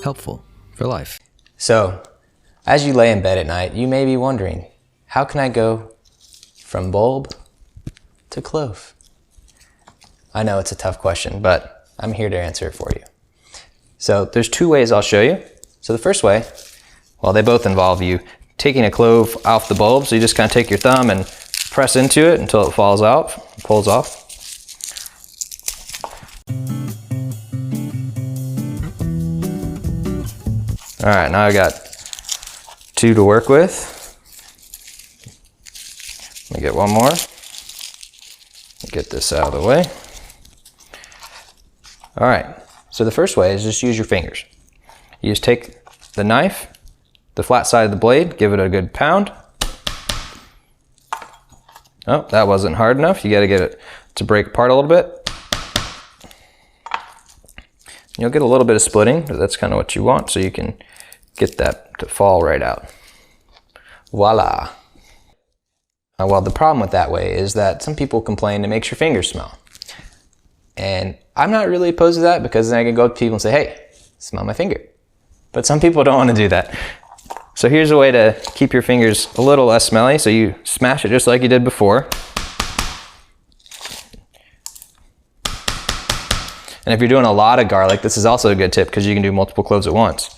Helpful for life. So, as you lay in bed at night, you may be wondering, how can I go from bulb to clove? I know it's a tough question, but I'm here to answer it for you. So there's two ways I'll show you. So the first way, well, they both involve you taking a clove off the bulb. So you just kind of take your thumb and press into it until it falls out, pulls off. All right, now I got two to work with. Let me get one more. Get this out of the way. All right, so the first way is just use your fingers. You just take the knife, the flat side of the blade, give it a good pound. Oh, that wasn't hard enough. You gotta get it to break apart a little bit. You'll get a little bit of splitting, but that's kind of what you want, so you can get that to fall right out. Voila. Well, the problem with that way is that some people complain it makes your fingers smell. And I'm not really opposed to that, because then I can go up to people and say, hey, smell my finger. But some people don't want to do that. So here's a way to keep your fingers a little less smelly. So you smash it just like you did before. And if you're doing a lot of garlic, this is also a good tip, because you can do multiple cloves at once.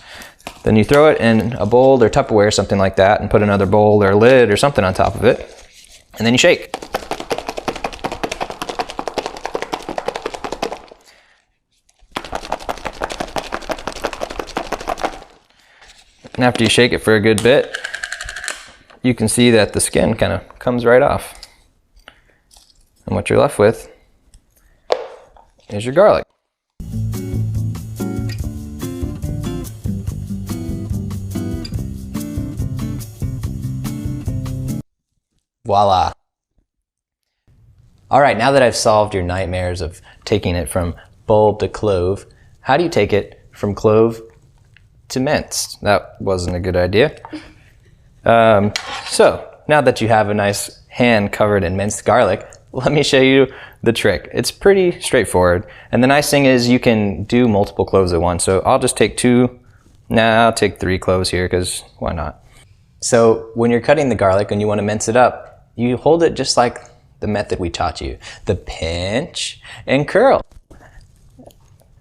Then you throw it in a bowl or Tupperware or something like that, and put another bowl or lid or something on top of it. And then you shake. And after you shake it for a good bit, you can see that the skin kind of comes right off. And what you're left with is your garlic. Voila. All right, now that I've solved your nightmares of taking it from bulb to clove, how do you take it from clove to mince? That wasn't a good idea. So now that you have a nice hand covered in minced garlic, let me show you the trick. It's pretty straightforward. And the nice thing is you can do multiple cloves at once. So I'll just take two. Nah, I'll take 3 cloves here, because why not? So when you're cutting the garlic and you want to mince it up, you hold it just like the method we taught you, the pinch and curl.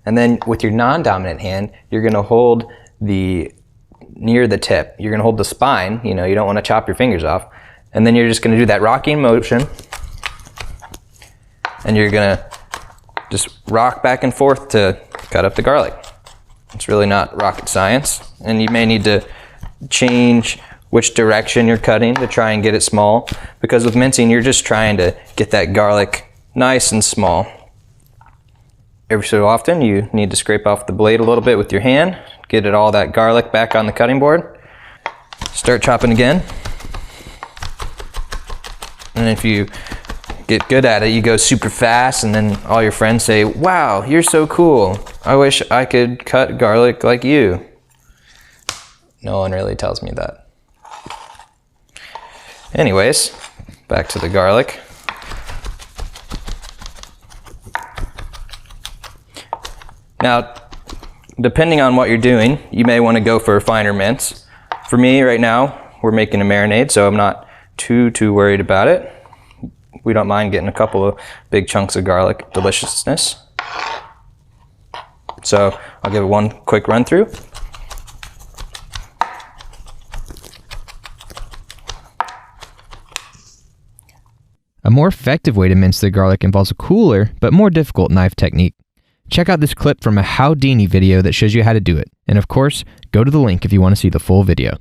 And then with your non-dominant hand, you're gonna hold near the tip. You're gonna hold the spine, you don't wanna chop your fingers off. And then you're just gonna do that rocking motion. And you're gonna just rock back and forth to cut up the garlic. It's really not rocket science. And you may need to change which direction you're cutting to try and get it small, because with mincing you're just trying to get that garlic nice and small. Every so often you need to scrape off the blade a little bit with your hand, get all that garlic back on the cutting board, start chopping again. And if you get good at it, you go super fast, and then all your friends say, wow, you're so cool. I wish I could cut garlic like you. No one really tells me that. Anyways, back to the garlic. Now, depending on what you're doing, you may want to go for a finer mince. For me right now, we're making a marinade, so I'm not too worried about it. We don't mind getting a couple of big chunks of garlic deliciousness. So I'll give it one quick run through. A more effective way to mince the garlic involves a cooler but more difficult knife technique. Check out this clip from a Howdini video that shows you how to do it. And of course, go to the link if you want to see the full video.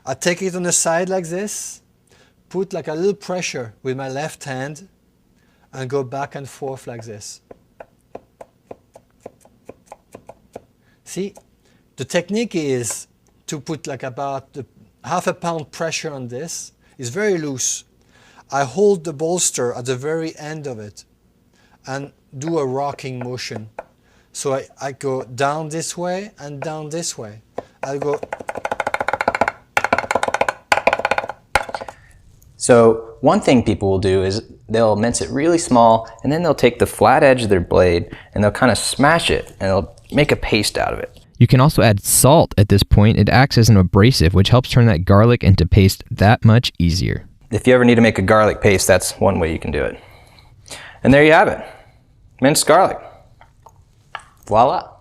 I take it on the side like this, put like a little pressure with my left hand, and go back and forth like this. See, the technique is to put like about half a pound pressure on this. It's very loose. I hold the bolster at the very end of it and do a rocking motion. So I go down this way and down this way. I'll go. So One thing people will do is they'll mince it really small, and then they'll take the flat edge of their blade and they'll kind of smash it and they'll make a paste out of it. You can also add salt at this point. It acts as an abrasive, which helps turn that garlic into paste that much easier. If you ever need to make a garlic paste, that's one way you can do it. And there you have it. Minced garlic. Voila.